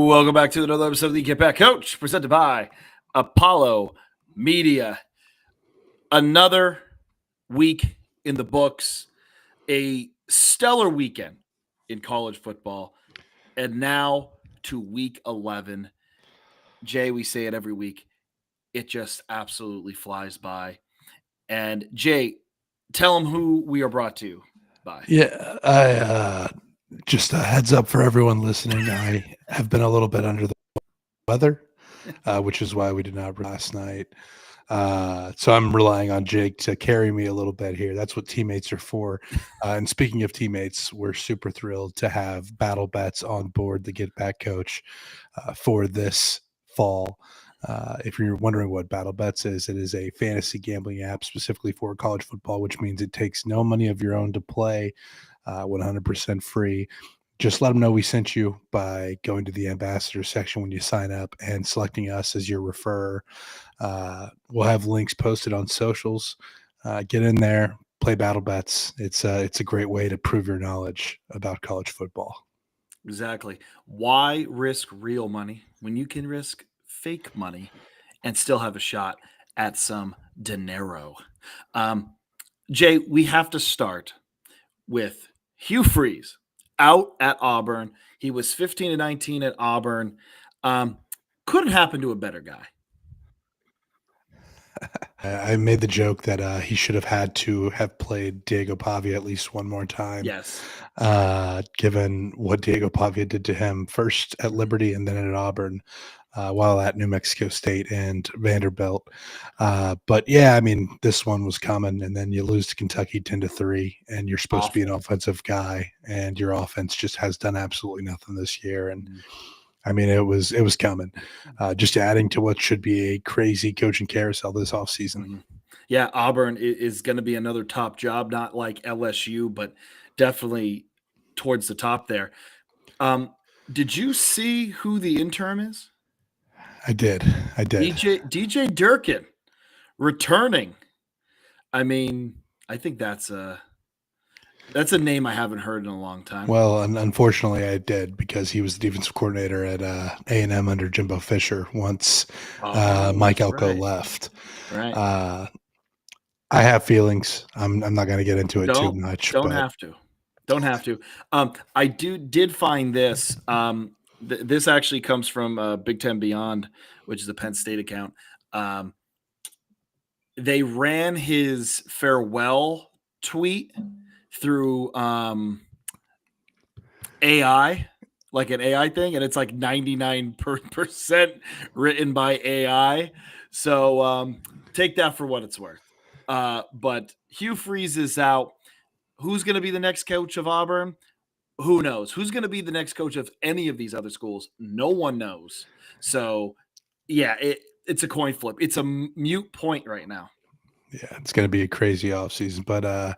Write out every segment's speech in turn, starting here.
Welcome back to another episode of the Get Back Coach, presented by Apollo Media. Another week in the books, a stellar weekend in college football, and now to week 11. Jay, we say it every week. It just absolutely flies by. And Jay, tell them who we are brought to by. Yeah, I just a heads up for everyone listening. I have been a little bit under the weather, which is why we did not last night. So I'm relying on Jake to carry me a little bit here. That's what teammates are for. And speaking of teammates, we're super thrilled to have Battle Bets on board the Get Back Coach for this fall. If you're wondering what Battle Bets is, it is a fantasy gambling app specifically for college football, which means it takes no money of your own to play, 100% free. Just let them know we sent you by going to the ambassador section when you sign up and selecting us as your referrer. We'll have links posted on socials. Get in there, play Battle Bets. It's a great way to prove your knowledge about college football. Exactly. Why risk real money when you can risk fake money and still have a shot at some dinero? Jay, we have to start with Hugh Freeze out at Auburn. He was 15-19 at Auburn. Couldn't happen to a better guy. I made the joke that he should have had to have played Diego Pavia at least one more time. Yes. Given what Diego Pavia did to him first at Liberty and then at Auburn, while at New Mexico State and Vanderbilt. But yeah, I mean, this one was coming, and then you lose to Kentucky 10-3, and you're supposed to be an offensive guy, and your offense just has done absolutely nothing this year. And I mean, it was coming. Just adding to what should be a crazy coaching carousel this offseason. Mm-hmm. Yeah, Auburn is going to be another top job, not like LSU, but definitely towards the top there. Did you see who the interim is? I did. DJ Durkin returning. I mean, I think that's a name I haven't heard in a long time. Well, unfortunately, I did, because he was the defensive coordinator at A&M under Jimbo Fisher once Mike Elko left. Right. I have feelings. I'm not going to get into it too much. Don't have to. I did find this. This actually comes from Big Ten Beyond, which is a Penn State account. They ran his farewell tweet through AI, like an AI thing, and it's like 99% written by AI. So take that for what it's worth. But Hugh Freeze is out. Who's going to be the next coach of Auburn? Who knows? Who's going to be the next coach of any of these other schools? No one knows. So, yeah, it's a coin flip. It's a mute point right now. Yeah, it's going to be a crazy offseason. But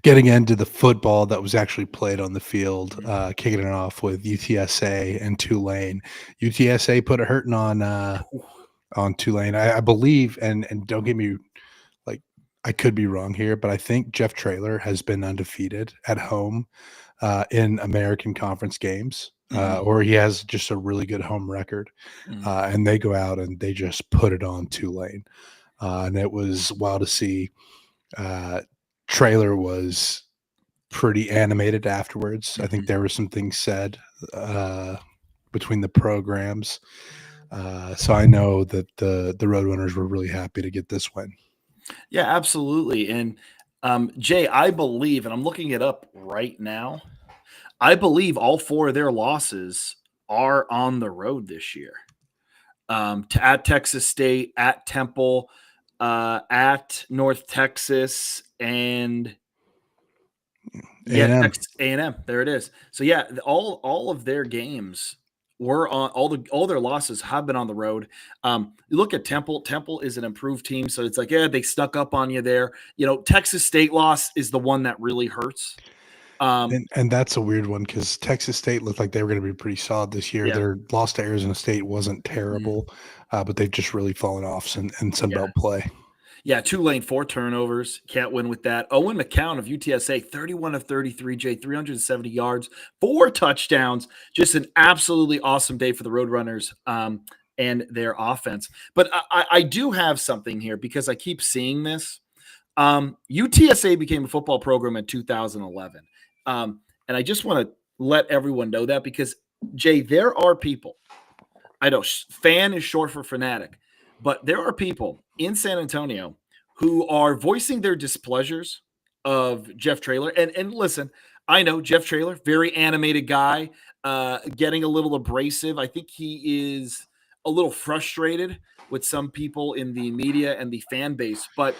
getting into the football that was actually played on the field, kicking it off with UTSA and Tulane. UTSA put a hurting on Tulane. I believe, and don't get me, like, I could be wrong here, but I think Jeff Traylor has been undefeated at home in American Conference games, or he has just a really good home record. And they go out and they just put it on Tulane. And it was wild to see. Traylor was pretty animated afterwards. I think there were some things said between the programs. So I know that the Roadrunners were really happy to get this win. Yeah, absolutely. And Jay, I believe, and I'm looking it up right now, I believe all four of their losses are on the road this year. At Texas State, at Temple, at North Texas, and A&M. There it is. So yeah, all of their games were on, all their losses have been on the road. You look at Temple. Temple is an improved team, so it's like, yeah, they stuck up on you there. You know, Texas State loss is the one that really hurts. And that's a weird one, because Texas State looked like they were going to be pretty solid this year. Yeah. Their loss to Arizona State wasn't terrible, but they've just really fallen off in Sun Belt play. Yeah, Tulane, 4 turnovers. Can't win with that. Owen McCown of UTSA, 31 of 33, Jay, 370 yards, 4 touchdowns. Just an absolutely awesome day for the Roadrunners and their offense. But I do have something here because I keep seeing this. UTSA became a football program in 2011. And I just want to let everyone know that because, Jay, there are people. I know fan is short for fanatic, but there are people in San Antonio who are voicing their displeasures of Jeff Traylor. And listen, I know Jeff Traylor, very animated guy, getting a little abrasive. I think he is a little frustrated with some people in the media and the fan base. But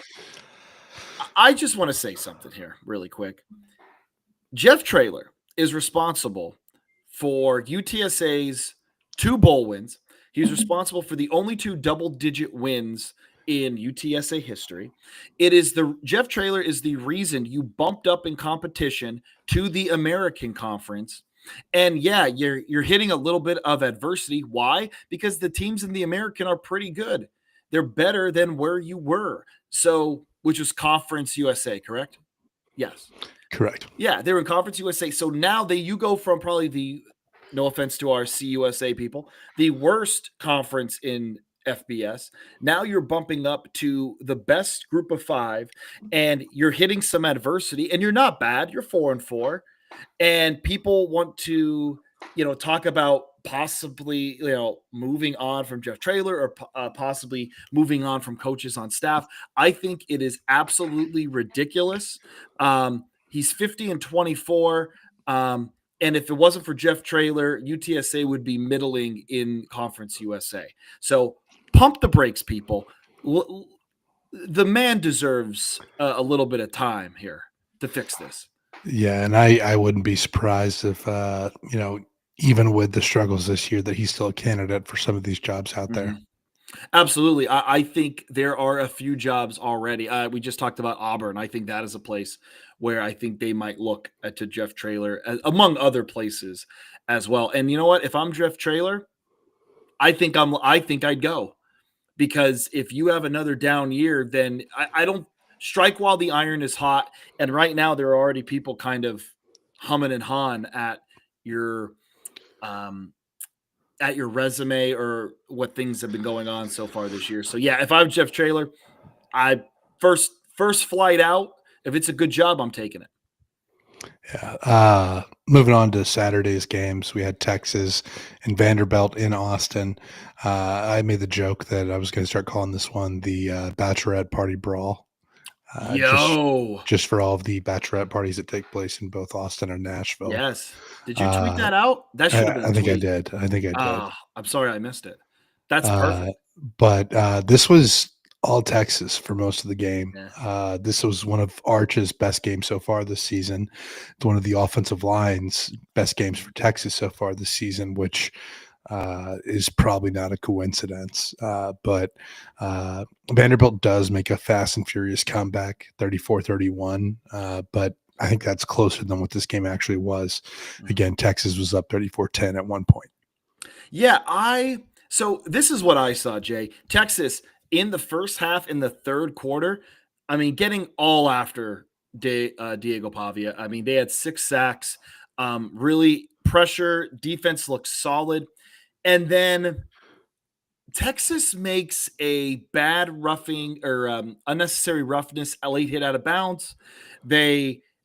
I just want to say something here really quick. Jeff Traylor is responsible for UTSA's 2 bowl wins. He's responsible for the only 2 double-digit wins in UTSA history. Jeff Traylor is the reason you bumped up in competition to the American Conference. And yeah, you're hitting a little bit of adversity. Why? Because the teams in the American are pretty good. They're better than where you were. So, which was Conference USA, correct? Yes. Correct. Yeah, they were in Conference USA. So now you go from probably no offense to our CUSA people, the worst conference in FBS. Now you're bumping up to the best group of 5 and you're hitting some adversity and you're not bad. You're 4-4 and people want to, talk about possibly, moving on from Jeff Traylor or possibly moving on from coaches on staff. I think it is absolutely ridiculous. He's 50-24. And if it wasn't for Jeff Traylor, UTSA would be middling in Conference USA. So pump the brakes, people. The man deserves a little bit of time here to fix this. Yeah, and I wouldn't be surprised if even with the struggles this year that he's still a candidate for some of these jobs out there. Absolutely. I think there are a few jobs already. We just talked about Auburn. I think that is a place where I think they might look to Jeff Traylor, among other places as well. And you know what? If I'm Jeff Traylor, I think I'd go. Because if you have another down year, then I don't strike while the iron is hot. And right now there are already people kind of humming and hawing at your resume or what things have been going on so far this year. So yeah, if I'm Jeff Traylor, I first flight out. If it's a good job, I'm taking it. Yeah. Moving on to Saturday's games, we had Texas and Vanderbilt in Austin. I made the joke that I was going to start calling this one the Bachelorette Party Brawl. Just for all of the bachelorette parties that take place in both Austin and Nashville. Yes. Did you tweet that out? That should have been. I think I did. I'm sorry I missed it. That's perfect. But this was all Texas for most of the game. Yeah. This was one of Arch's best games so far this season. It's one of the offensive line's best games for Texas so far this season, which is probably not a coincidence. But Vanderbilt does make a fast and furious comeback, 34-31. But I think that's closer than what this game actually was. Again, Texas was up 34-10 at one point. Yeah, so this is what I saw, Jay. Texas in the first half, in the third quarter, I mean, getting all after Diego Pavia. I mean, they had 6 sacks, really pressure, defense looked solid. And then Texas makes a bad roughing or unnecessary roughness, a late hit out of bounds.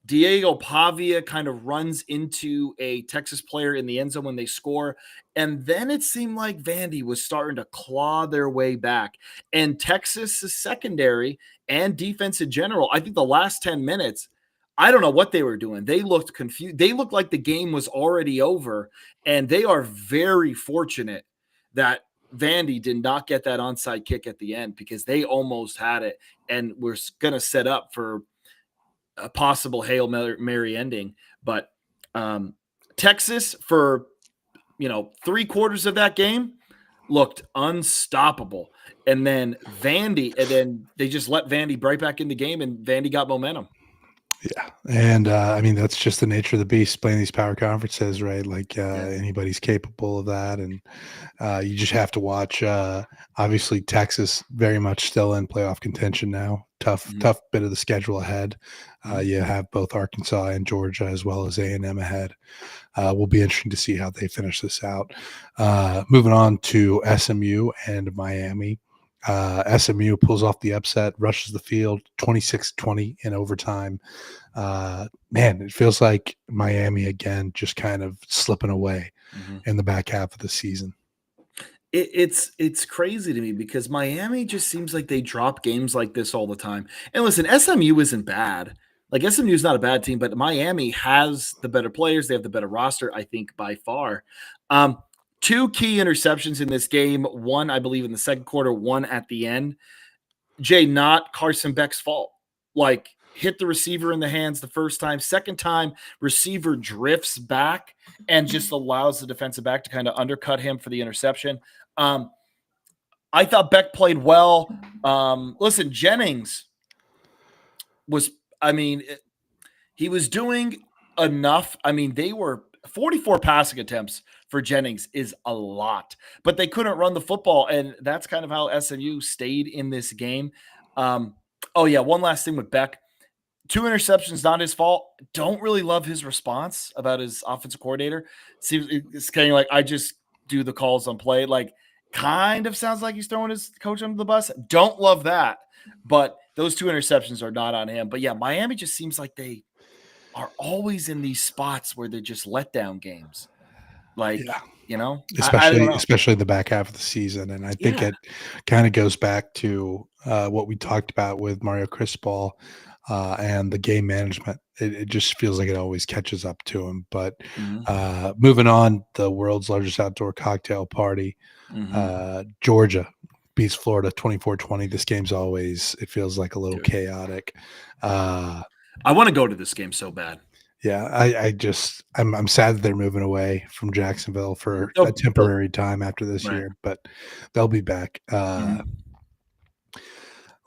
Diego Pavia kind of runs into a Texas player in the end zone when they score. And then it seemed like Vandy was starting to claw their way back. And Texas' secondary and defense in general, I think the last 10 minutes, I don't know what they were doing. They looked confused. They looked like the game was already over. And they are very fortunate that Vandy did not get that onside kick at the end because they almost had it and we're going to set up for a possible Hail Mary ending. But Texas, for 3/4 of that game, looked unstoppable. And then they just let Vandy right back in the game, and Vandy got momentum. Yeah, and I mean that's just the nature of the beast playing these power conferences, right? Like Yeah. anybody's capable of that, and you just have to watch. Obviously, Texas very much still in playoff contention now. Mhm. Tough bit of the schedule ahead. Mhm. You have both Arkansas and Georgia as well as A&M ahead. Will be interesting to see how they finish this out. Moving on to SMU and Miami. SMU pulls off the upset, rushes the field 26-20 in overtime. Man, it feels like Miami again, just kind of slipping away Mhm. in the back half of the season. It's crazy to me because Miami just seems like they drop games like this all the time. And listen, SMU isn't bad. Like SMU is not a bad team, but Miami has the better players. They have the better roster, I think, by far. Um, Two key interceptions in this game. One, I believe, in the second quarter. One at the end. Jay, not Carson Beck's fault. Like hit the receiver in the hands the first time. Second time, receiver drifts back and just allows the defensive back to kind of undercut him for the interception. Um, I thought Beck played well. Listen, Jennings was, I mean, he was doing enough. I mean, they were 44 passing attempts for Jennings is a lot, but they couldn't run the football. And that's kind of how SMU stayed in this game. Oh, yeah. One last thing with Beck. Two interceptions, not his fault. Don't really love his response about his offensive coordinator. Seems it's kind of like I just do the calls on play. Like, kind of sounds like he's throwing his coach under the bus. Don't love that, but those two interceptions are not on him. But yeah, Miami just seems like they are always in these spots where they're just letdown games. Like, Yeah, I don't know. especially the back half of the season, and I think Yeah. it kind of goes back to what we talked about with Mario Cristobal and the game management. It just feels like it always catches up to him. But Mhm. moving on, the world's largest outdoor cocktail party, Mhm. Georgia beats Florida 24-20. This game's always, it feels like a little Dude, chaotic. Uh, I want to go to this game so bad. yeah, I'm sad that they're moving away from Jacksonville for a They'll temporary time after this right. year, but they'll be back. Mhm.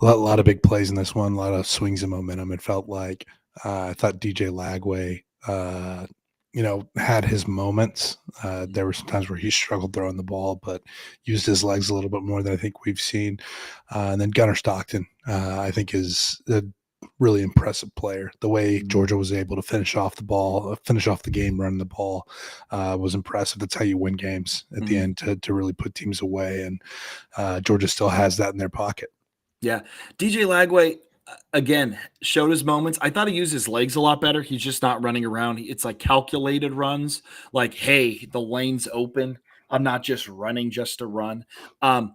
A lot of big plays in this one, a lot of swings and momentum. It felt like I thought DJ Lagway, had his moments. There were some times where he struggled throwing the ball, but used his legs a little bit more than I think we've seen. And then Gunnar Stockton, I think, is a really impressive player. The way Mhm. Georgia was able to finish off the game, running the ball, was impressive. That's how you win games at the Mhm. end to really put teams away. And Georgia still has that in their pocket. Yeah. DJ Lagway, again, showed his moments. I thought he used his legs a lot better. He's just not running around. It's like calculated runs, like, hey, the lane's open. I'm not just running just to run. Um,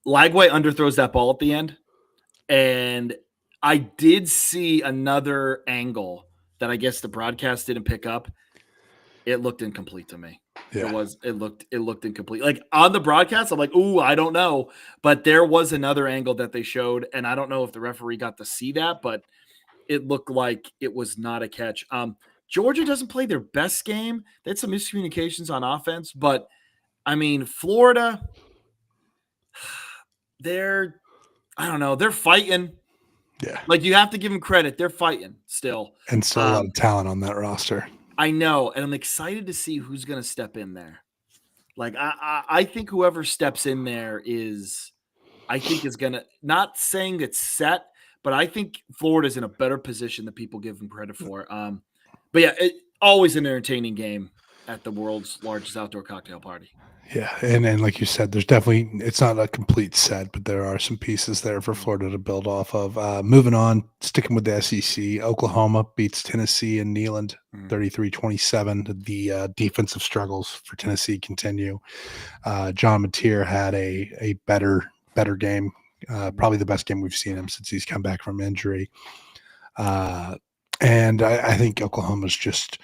Lagway underthrows that ball at the end. And I did see another angle that I guess the broadcast didn't pick up. It looked incomplete to me. Yeah. It looked incomplete. Like on the broadcast, I'm like, ooh, I don't know. But there was another angle that they showed, and I don't know if the referee got to see that, but it looked like it was not a catch. Georgia doesn't play their best game. They had some miscommunications on offense, but I mean, Florida, they're I don't know, they're fighting. Yeah. Like you have to give them credit. They're fighting still. And still a lot of talent on that roster. I know, and I'm excited to see who's going to step in there. Like I think whoever steps in there I think is gonna not saying it's set, but I think Florida's in a better position than people give them credit for. But yeah, always an entertaining game at the world's largest outdoor cocktail party. Yeah, and like you said, there's definitely it's not a complete set, but there are some pieces there for Mm, Florida to build off of. Moving on, sticking with the SEC, Oklahoma beats Tennessee and Neyland mm, 33-27. The defensive struggles for Tennessee continue. John Mateer had a better game, mm, probably the best game we've seen him since he's come back from injury. Uh, and I think Oklahoma's just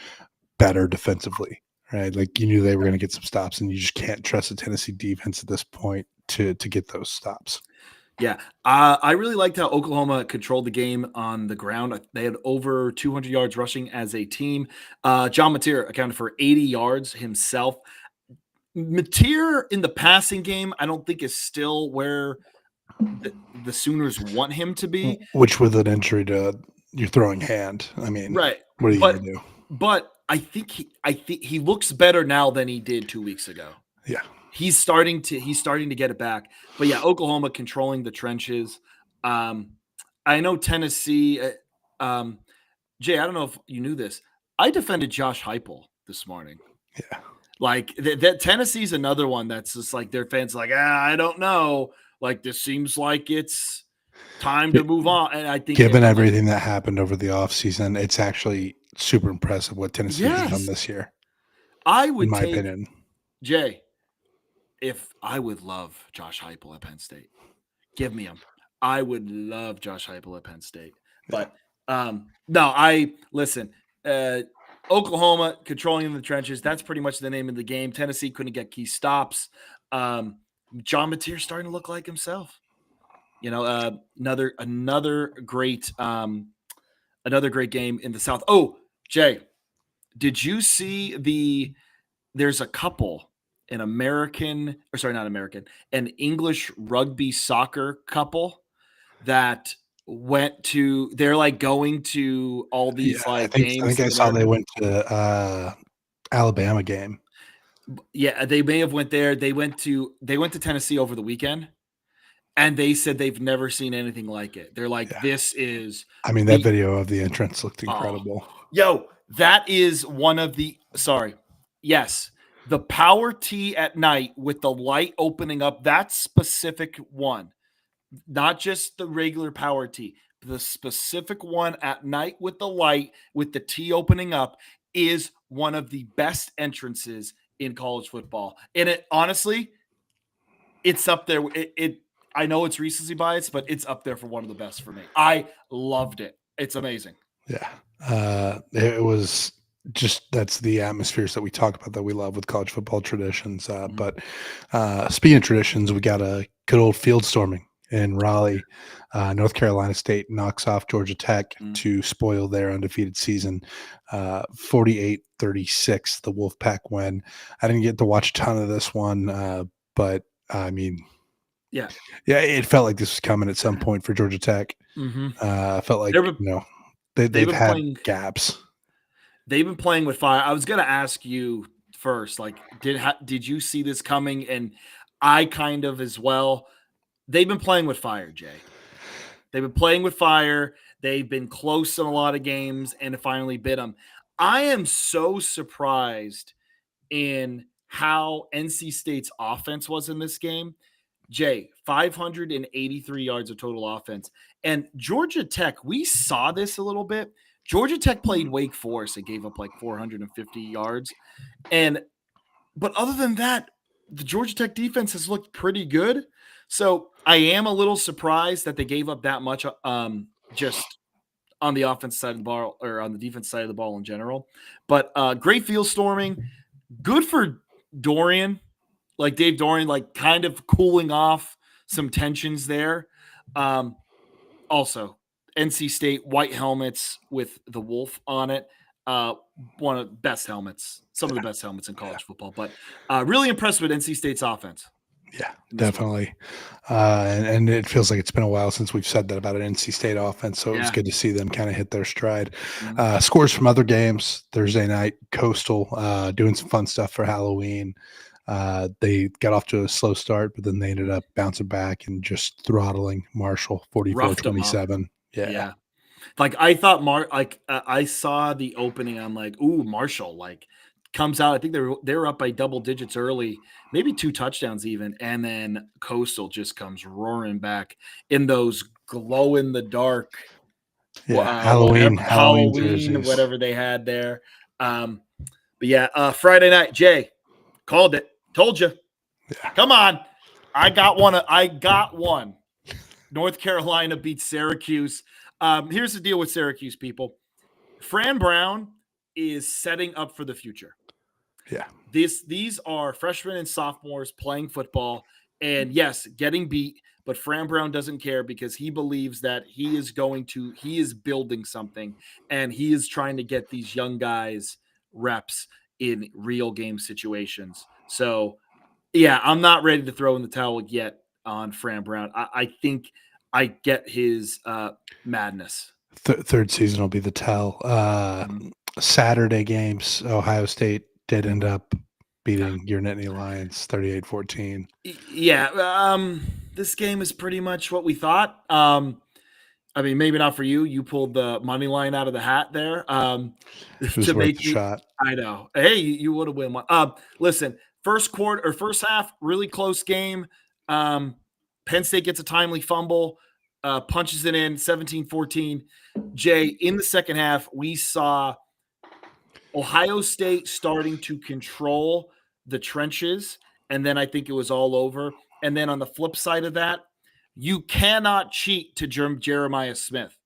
better defensively, right? Like you knew they were going to get some stops, and you just can't trust the Tennessee defense at this point to get those stops. Yeah, I really liked how Oklahoma controlled the game on the ground. They had over 200 yards rushing as a team. John Mateer accounted for 80 yards himself. Mateer in the passing game, I don't think is still where the Sooners want him to be. Which with an injury to you're throwing hand. I mean, right. what are you going to do? But I think he looks better now than he did 2 weeks ago. Yeah. He's starting to get it back. But yeah, Oklahoma controlling the trenches. I know Tennessee. Jay, I don't know if you knew this. I defended Josh Heupel this morning. Yeah. Like that Tennessee's another one that's just like their fans like, I don't know. Like this seems like it's time to move on. And I think Given like, everything that happened over the offseason, it's actually super impressive what Tennessee has done this year. I would in my take opinion. Jay. If I would love Josh Heupel at Penn State, give me him. I would love Josh Heupel at Penn State. But no, I listen. Oklahoma controlling the trenches. That's pretty much the name of the game. Tennessee couldn't get key stops. John Mateer's starting to look like himself. You know, another great game in the South. Oh, Jay, did you see there's a couple, an English rugby soccer couple that they're like going to all these games. I think I saw they went to Alabama game. Yeah, they may have went there. They went to Tennessee over the weekend, and they said they've never seen anything like it. They're like, this is. I mean, that video of the entrance looked incredible. Yo, that is one of the. Sorry, yes, the power tee at night with the light opening up. That specific one, not just the regular power tee. The specific one at night with the light, with the tee opening up, is one of the best entrances in college football. And it honestly, it's up there. I know it's recency bias, but it's up there for one of the best for me. I loved it. It's amazing. Yeah. It was just, that's the atmospheres that we talk about that we love with college football traditions. But speaking of traditions, we got a good old field storming in Raleigh. North Carolina State knocks off Georgia Tech to spoil their undefeated season. 48-36, the Wolfpack win. I didn't get to watch a ton of this one, but I mean, yeah, it felt like this was coming at some point for Georgia Tech. Felt like they've had gaps. They've been playing with fire. I was going to ask you first, like, did you see this coming? And I kind of as well. They've been playing with fire, Jay. They've been playing with fire. They've been close in a lot of games, and it finally bit them. I am so surprised in how NC State's offense was in this game. Jay, 583 yards of total offense. And Georgia Tech, we saw this a little bit. Georgia Tech played Wake Forest and gave up like 450 yards. But other than that, the Georgia Tech defense has looked pretty good. So I am a little surprised that they gave up that much just on the offense side of the ball, or on the defense side of the ball in general. But great field storming. Good for Dorian. Like Dave Dorian, like kind of cooling off some tensions there. Also, NC State white helmets with the wolf on it. One of the best helmets, some of the best helmets in college football. But really impressed with NC State's offense. Yeah, definitely. And it feels like it's been a while since we've said that about an NC State offense. So it was good to see them kind of hit their stride. Scores from other games Thursday night, Coastal doing some fun stuff for Halloween. They got off to a slow start, but then they ended up bouncing back and just throttling Marshall 44-27. Yeah. Like I thought I saw the opening. I'm like, ooh, Marshall like comes out. I think they were up by double digits early, maybe 2 touchdowns even. And then Coastal just comes roaring back in those glow in the dark. Halloween jerseys. Whatever they had there. But yeah, Friday night, Jay called it. Told you. Yeah. Come on. I got one. North Carolina beats Syracuse. Here's the deal with Syracuse, people. Fran Brown is setting up for the future. Yeah. These are freshmen and sophomores playing football, and yes, getting beat, but Fran Brown doesn't care because he believes that he is building something, and he is trying to get these young guys reps in real game situations. So, yeah, I'm not ready to throw in the towel yet on Fran Brown. I think I get his madness. Third season will be the tell. Mhm. Saturday games, Ohio State did end up beating your Nittany Lions 38-14. Yeah, this game is pretty much what we thought. I mean, maybe not for you. You pulled the money line out of the hat there It was to worth make the me. shot. I know. Hey, you would have won one. Listen, first quarter or first half, really close game. Penn State gets a timely fumble, punches it in 17-14. Jay, in the second half, we saw Ohio State starting to control the trenches, and then I think it was all over. And then on the flip side of that, you cannot cheat to Jeremiah Smith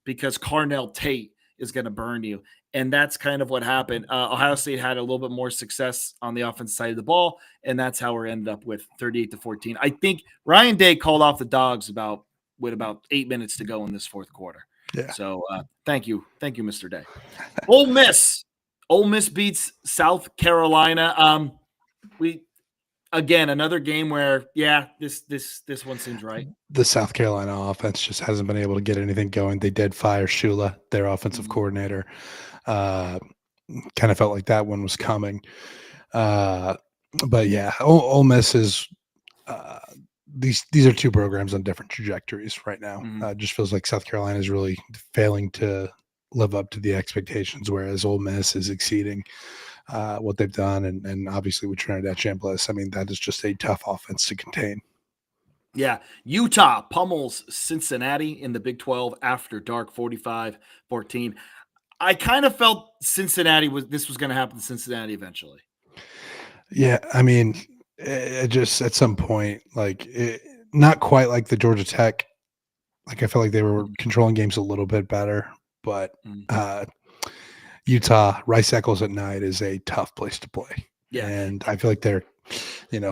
because Carnell Tate is going to burn you. And that's kind of what happened. Ohio State had a little bit more success on the offense side of the ball, and that's how we ended up with 38-14. I think Ryan Day called off the dogs with about 8 minutes to go in this fourth quarter. Yeah. So thank you, Mr. Day. Ole Miss. Ole Miss beats South Carolina. We again another game where this one seems right. The South Carolina offense just hasn't been able to get anything going. They did fire Shula, their offensive coordinator. Kind of felt like that one was coming. But yeah, Ole Miss is these are two programs on different trajectories right now. It just feels like South Carolina is really failing to live up to the expectations, whereas Ole Miss is exceeding what they've done. And obviously with Trinidad Chambliss, I mean, that is just a tough offense to contain. Yeah. Utah pummels Cincinnati in the Big 12 after dark 45-14. I kind of felt this was going to happen to Cincinnati eventually. Yeah, I mean, it just at some point, not quite like the Georgia Tech. Like I felt like they were controlling games a little bit better, but Utah, Rice Eccles at night is a tough place to play. Yeah. And I feel like they're,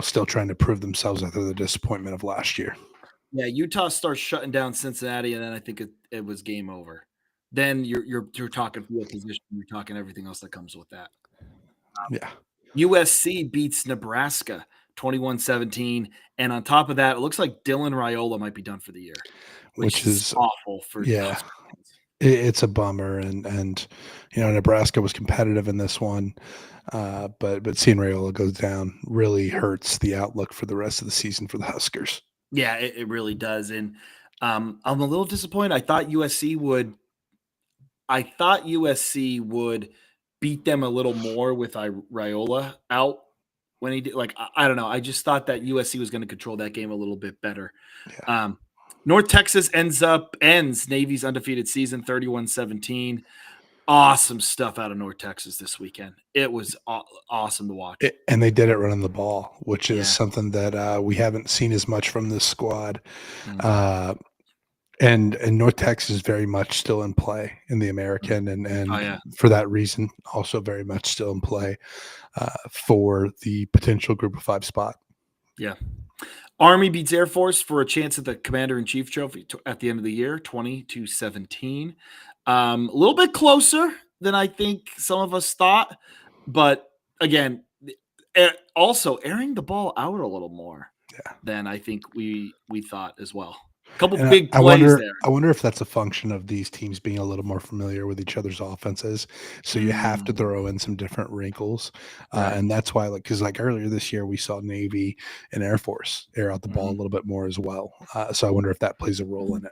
still trying to prove themselves after the disappointment of last year. Yeah, Utah starts shutting down Cincinnati, and then I think it was game over. Then you're talking field position, you're talking everything else that comes with that. Yeah. USC beats Nebraska 21-17, and on top of that, it looks like Dylan Raiola might be done for the year, which is awful for it's a bummer, and Nebraska was competitive in this one, but seeing Raiola go down really hurts the outlook for the rest of the season for the Huskers. Yeah, it really does, and I'm a little disappointed. I thought USC would beat them a little more with Raiola out when he did. Like I don't know, I just thought that USC was going to control that game a little bit better. Yeah. North Texas ends Navy's undefeated season 31-17. Awesome stuff out of North Texas this weekend. It was awesome to watch. And they did it running the ball, which is something that we haven't seen as much from this squad. And North Texas is very much still in play in the American, and for that reason, also very much still in play for the potential Group of 5 spot. Yeah. Army beats Air Force for a chance at the Commander-in-Chief trophy at the end of the year, 20-17. A little bit closer than I think some of us thought, but again, also airing the ball out a little more than I think we thought as well. A couple big plays there. I wonder if that's a function of these teams being a little more familiar with each other's offenses. So you have to throw in some different wrinkles. And that's why, because earlier this year, we saw Navy and Air Force air out the ball a little bit more as well. So I wonder if that plays a role in it.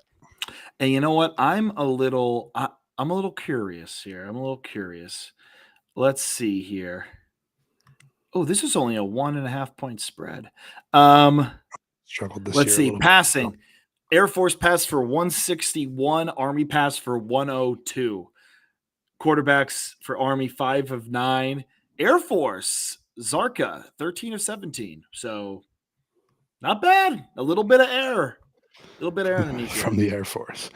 And you know what? I'm a little curious here. Let's see here. Oh, this is only a 1.5 point spread. Struggled this let's year. See. Passing. Air Force passed for 161. Army passed for 102. Quarterbacks for Army, 5 of 9. Air Force, Zarka, 13 of 17. So not bad. A little bit of error. Underneath from the Air Force.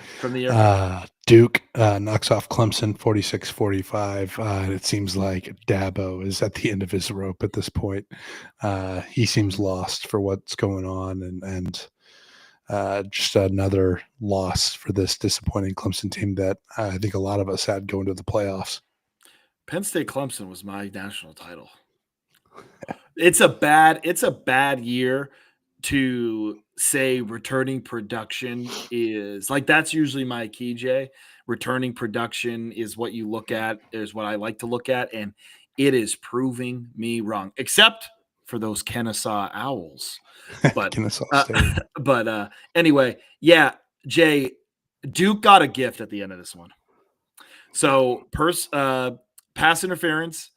Duke knocks off Clemson 46-45. And it seems like Dabo is at the end of his rope at this point. He seems lost for what's going on, and just another loss for this disappointing Clemson team that I think a lot of us had going to the playoffs. Penn State Clemson was my national title. It's a bad year to say returning production is like, that's usually my key, Jay. Returning production is what you look at, is what I like to look at, and it is proving me wrong, except for those Kennesaw Owls. But Kennesaw State. Anyway, yeah, Jay, Duke got a gift at the end of this one. So pass interference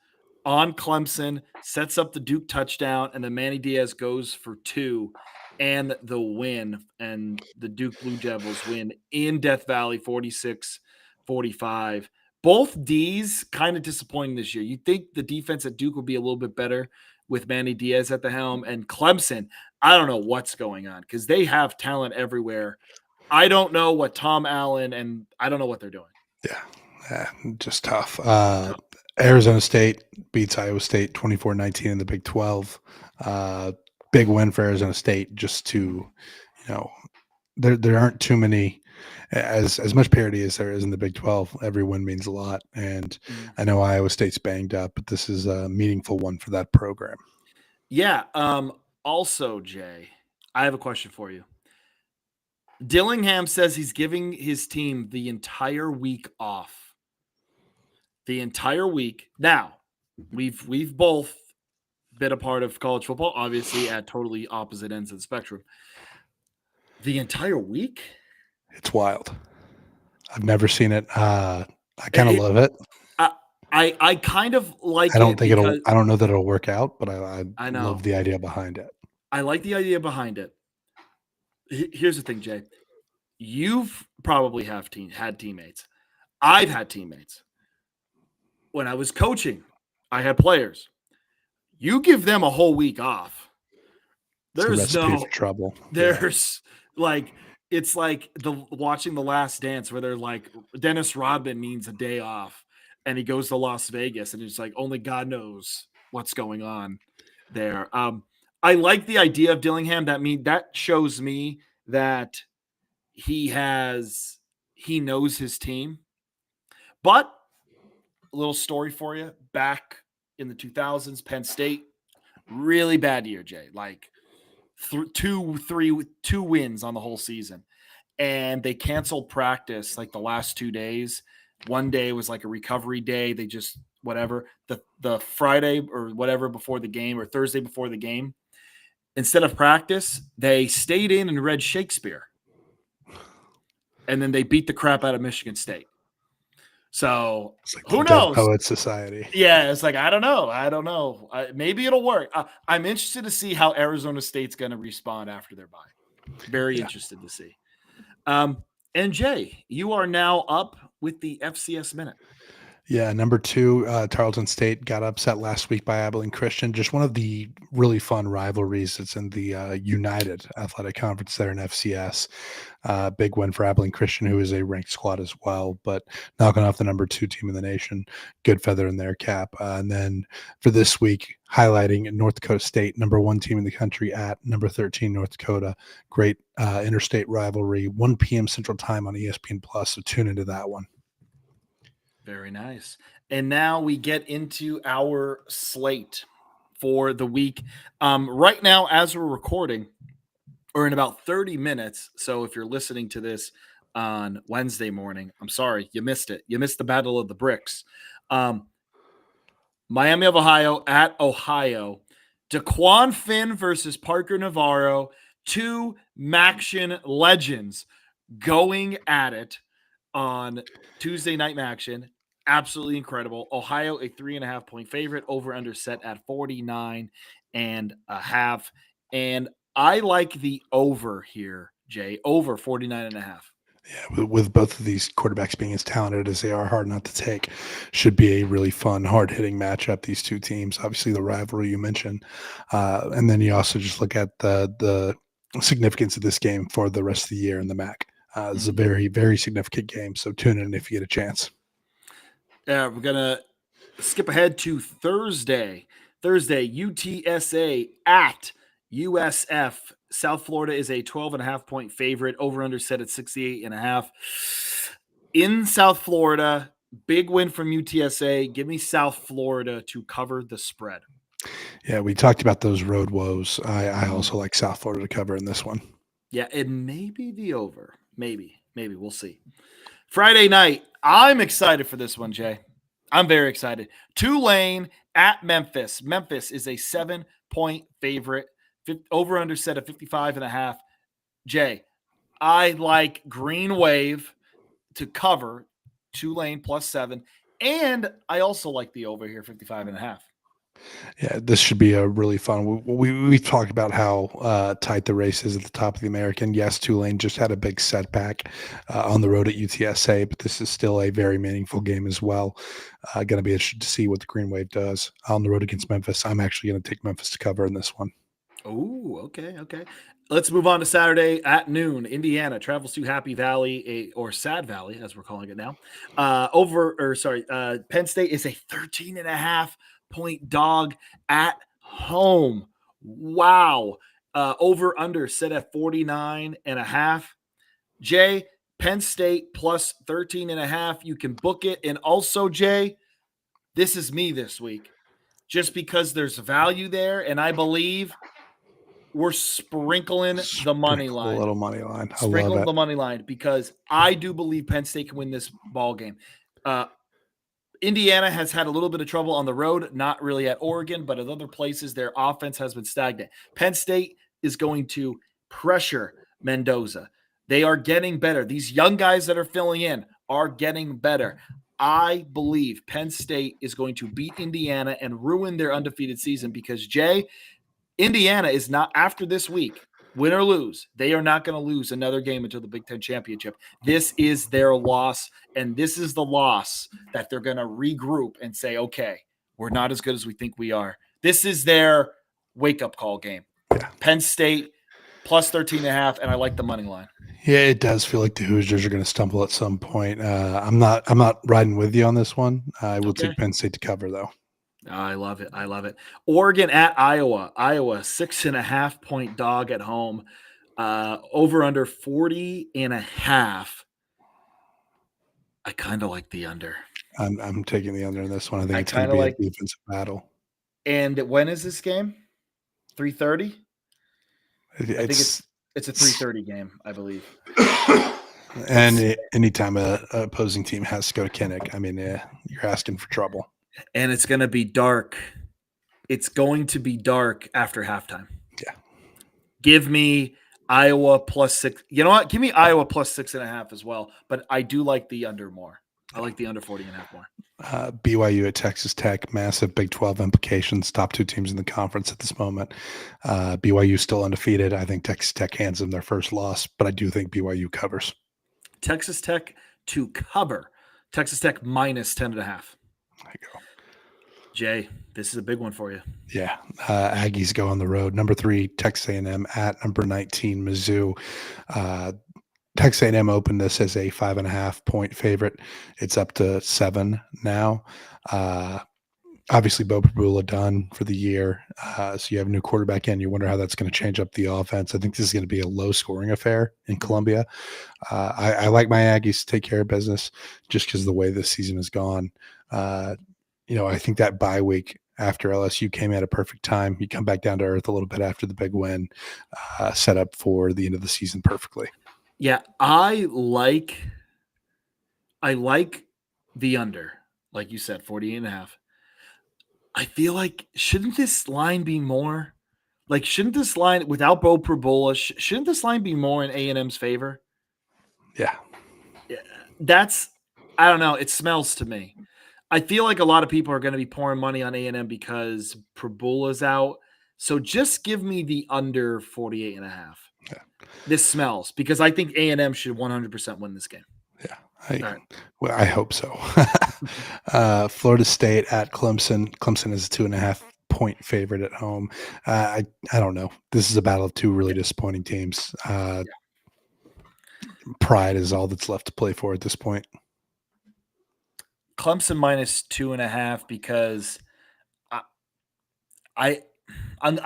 on Clemson sets up the Duke touchdown, and then Manny Diaz goes for 2 and the win. And the Duke Blue Devils win in Death Valley 46-45. Both D's kind of disappointing this year. You'd think the defense at Duke would be a little bit better with Manny Diaz at the helm. And Clemson, I don't know what's going on because they have talent everywhere. I don't know what Tom Allen, and I don't know what they're doing. Yeah, just tough. Arizona State beats Iowa State 24-19 in the Big 12. Big win for Arizona State, just to, there aren't too many, as much parity as there is in the Big 12. Every win means a lot. And I know Iowa State's banged up, but this is a meaningful one for that program. Yeah. Also, Jay, I have a question for you. Dillingham says he's giving his team the entire week off. The entire week. Now, we've both been a part of college football, obviously at totally opposite ends of the spectrum. The entire week? It's wild. I've never seen it. I kind of love it. I kind of like it. I don't think I don't know that it'll work out, but I know. love the idea behind it. I like the idea behind it. Here's the thing, Jay. You've probably had teammates. I've had teammates. When I was coaching, I had players. You give them a whole week off. There's no trouble. There's it's like watching The Last Dance where they're like Dennis Rodman needs a day off and he goes to Las Vegas and it's like only God knows what's going on there. I like the idea of Dillingham. That shows me that he knows his team. But a little story for you. Back in the 2000s, Penn State, really bad year, Jay. Like 2 wins on the whole season. And they canceled practice like the last 2 days. One day was like a recovery day. They just whatever. The Friday or whatever before the game or Thursday before the game, instead of practice, they stayed in and read Shakespeare. And then they beat the crap out of Michigan State. So it's like who knows? Poet Society. Yeah, it's like I don't know. Maybe it'll work. I'm interested to see how Arizona State's going to respond after their bye. Very interested to see. And Jay, you are now up with the FCS Minute. Yeah, number 2, Tarleton State got upset last week by Abilene Christian. Just one of the really fun rivalries that's in the United Athletic Conference there in FCS. Big win for Abilene Christian, who is a ranked squad as well, but knocking off the number 2 team in the nation. Good feather in their cap. And then for this week, highlighting North Dakota State, number 1 team in the country at number 13 North Dakota. Great interstate rivalry, 1 p.m. Central Time on ESPN+, so tune into that one. Very nice. And now we get into our slate for the week. Right now, as we're recording, or in about 30 minutes. So if you're listening to this on Wednesday morning, I'm sorry, you missed it. You missed the Battle of the Bricks. Miami of Ohio at Ohio. DeQuan Finn versus Parker Navarro. 2 Maction legends going at it on Tuesday Night Maction. Absolutely incredible. Ohio, a 3.5-point favorite. Over under set at 49.5. And I like the over here, Jay. Over 49.5. Yeah, with both of these quarterbacks being as talented as they are, hard not to take. Should be a really fun, hard-hitting matchup, these 2 teams. Obviously, the rivalry you mentioned. And then you also just look at the significance of this game for the rest of the year in the MAC. This is a very, very significant game, so tune in if you get a chance. We're going to skip ahead to Thursday. UTSA at USF. South Florida is a 12.5-point favorite. Over under set at 68.5. In South Florida, big win from UTSA. Give me South Florida to cover the spread. Yeah, we talked about those road woes. I also like South Florida to cover in this one. Yeah, it may be the over. Maybe. We'll see. Friday night. I'm excited for this one, Jay. I'm very excited. Tulane at Memphis. Memphis is a 7-point favorite. Over under set of 55.5. Jay, I like Green Wave to cover Tulane +7. And I also like the over here, 55.5. Yeah, this should be a really fun. We've talked about how tight the race is at the top of the American. Yes, Tulane just had a big setback on the road at UTSA, but this is still a very meaningful game as well. Going to be interested to see what the Green Wave does on the road against Memphis. I'm actually going to take Memphis to cover in this one. Oh, okay. Let's move on to Saturday at noon. Indiana travels to Happy Valley, or Sad Valley, as we're calling it now. Penn State is a 13.5-point dog at home. Wow. Over under set at 49.5. Jay, Penn State plus 13.5. You can book it. And also, Jay, this is me this week. Just because there's value there, and I believe we're sprinkling the money line. A little money line. Sprinkle the money line because I do believe Penn State can win this ball game. Indiana has had a little bit of trouble on the road, not really at Oregon, but at other places, their offense has been stagnant. Penn State is going to pressure Mendoza. They are getting better. These young guys that are filling in are getting better. I believe Penn State is going to beat Indiana and ruin their undefeated season because, Jay, Indiana is not, after this week, win or lose, they are not going to lose another game until the Big Ten championship. This is their loss, and this is the loss that they're going to regroup and say, okay, we're not as good as we think we are. This is their wake-up call game. Yeah. Penn State plus 13.5, and I like the money line. Yeah, it does feel like the Hoosiers are going to stumble at some point. I'm not riding with you on this one. I will take Penn State to cover, though. I love it. Oregon at Iowa. 6.5-point dog at home. Over under 40.5. I kind of like the under. I'm taking the under in this one. I think it's going to be a defensive battle. And when is this game? 3:30? I think it's a 3:30 game, I believe. And anytime an opposing team has to go to Kinnick, I mean, you're asking for trouble. And it's going to be dark. It's going to be dark after halftime. Yeah. Give me Iowa +6. You know what? Give me Iowa +6.5 as well. But I do like the under more. I like the under 40.5 more. BYU at Texas Tech, massive Big 12 implications. Top two teams in the conference at this moment. BYU still undefeated. I think Texas Tech hands them their first loss, but I do think BYU covers. Texas Tech to cover. Texas Tech -10.5. There you go. Jay, this is a big one for you. Yeah, Aggies go on the road. Number 3, Texas A&M at number 19, Mizzou. Texas A&M opened this as a 5.5-point favorite. It's up to 7 now. Obviously, Bo Prabula done for the year. So you have a new quarterback in. You wonder how that's going to change up the offense. I think this is going to be a low-scoring affair in Columbia. I like my Aggies to take care of business just because of the way this season has gone. I think that bye week after LSU came at a perfect time. You come back down to earth a little bit after the big win, set up for the end of the season perfectly. Yeah, I like the under, like you said, 48.5. I feel like, shouldn't this line be more? Like, shouldn't this line, without Bo Prabula, shouldn't this line be more in A&M's favor? Yeah. That's, I don't know, it smells to me. I feel like a lot of people are going to be pouring money on A&M because Prabula's out. So just give me the under 48.5. Yeah. This smells, because I think A&M should 100% win this game. Yeah. I hope so. Florida State at Clemson. Clemson is a 2.5-point favorite at home. I don't know. This is a battle of two really disappointing teams. Pride is all that's left to play for at this point. Clemson -2.5 because I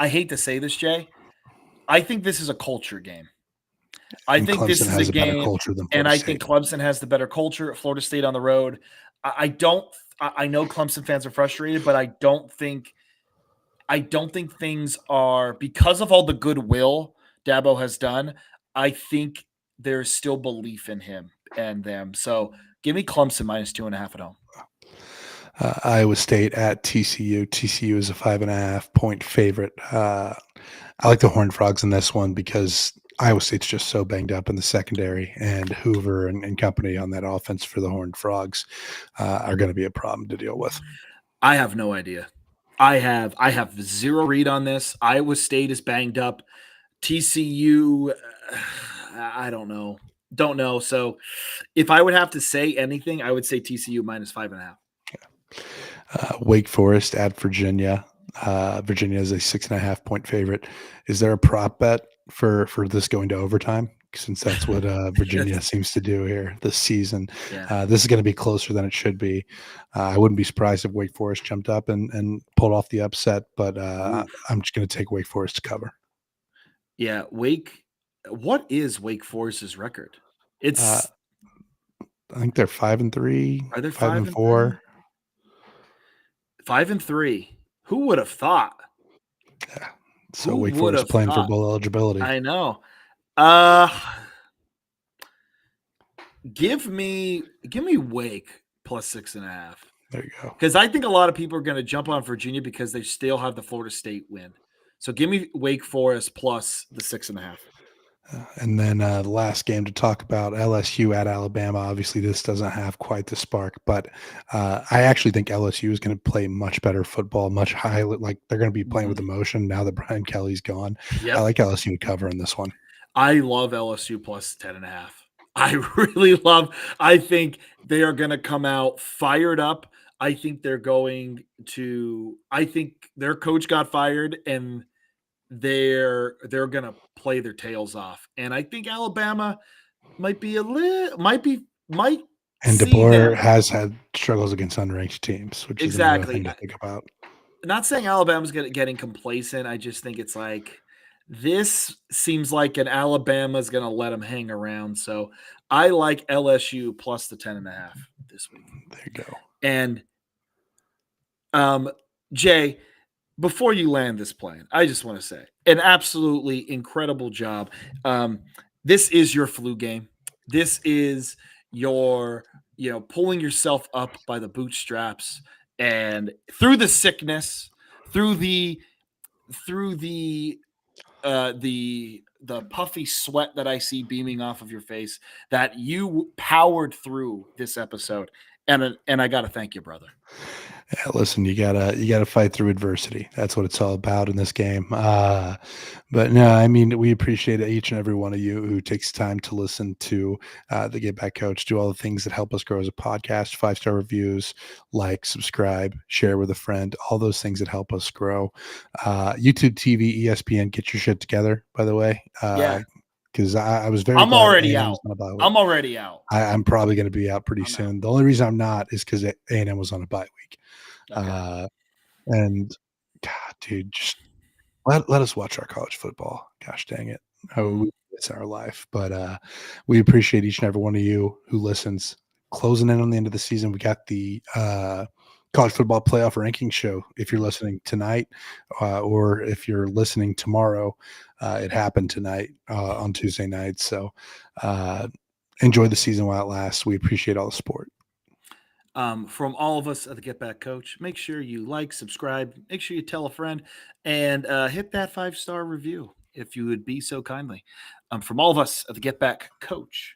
hate to say this, Jay. I think this is a culture game. I think this is a game, and I think Clemson has the better culture. Florida State on the road. I know Clemson fans are frustrated, but I I don't think things are, because of all the goodwill Dabo has done, I think there's still belief in him and them. So give me Clemson -2.5 at home. Iowa State at TCU. TCU is a 5.5-point favorite. I like the Horned Frogs in this one because Iowa State's just so banged up in the secondary, and Hoover and company on that offense for the Horned Frogs are going to be a problem to deal with. I have no idea. I have zero read on this. Iowa State is banged up. TCU, I don't know. Don't know. So if I would have to say anything, I would say TCU -5.5. Wake Forest at Virginia. Virginia is a 6.5-point favorite. Is there a prop bet for this going to overtime? Since that's what Virginia seems to do here this season. Yeah. This is going to be closer than it should be. I wouldn't be surprised if Wake Forest jumped up and pulled off the upset, but I'm just going to take Wake Forest to cover. Yeah, what is Wake Forest's record? It's I think they're 5-3. Are they 5-4? 5-3. Who would have thought? Yeah. So Wake Forest playing for bowl eligibility. I know. Give me Wake +6.5. There you go. Because I think a lot of people are going to jump on Virginia because they still have the Florida State win. So give me Wake Forest plus the 6.5. And then the last game to talk about, LSU at Alabama. Obviously, this doesn't have quite the spark, but I actually think LSU is going to play much better football, much higher. Like they're going to be playing with emotion now that Brian Kelly's gone. Yep. I like LSU to cover in this one. I love LSU plus 10.5. I really love. I think they are going to come out fired up. I think they're going to. I think their coach got fired and they're going to play their tails off. And I think Alabama might be and DeBoer has had struggles against unranked teams, which is another thing to think about. Not saying Alabama's getting complacent. I just think it's like this seems like an Alabama's going to let them hang around. So I like LSU plus the 10.5 this week. There you go. And Jay, before you land this plane, I just want to say an absolutely incredible job. This is your flu game. This is your, pulling yourself up by the bootstraps and through the sickness, through the puffy sweat that I see beaming off of your face, that you powered through this episode. And I got to thank you, brother. Yeah, listen, you gotta fight through adversity. That's what it's all about in this game. But no, I mean, we appreciate each and every one of you who takes time to listen to the Get Back Coach, do all the things that help us grow as a podcast, 5-star reviews, like, subscribe, share with a friend, all those things that help us grow. YouTube TV, ESPN, get your shit together, by the way. Yeah. Because I was very. I'm already out. I'm already out. I'm probably going to be out pretty soon. The only reason I'm not is because A&M was on a bye week. Okay. And God, dude, just let us watch our college football. Gosh dang it. It's our life. But we appreciate each and every one of you who listens. Closing in on the end of the season, we got the college football playoff ranking show. If you're listening tonight or if you're listening tomorrow, it happened tonight on Tuesday night. So enjoy the season while it lasts. We appreciate all the support. From all of us at the Get Back Coach, make sure you like, subscribe, make sure you tell a friend, and hit that 5-star review if you would be so kindly. From all of us at the Get Back Coach,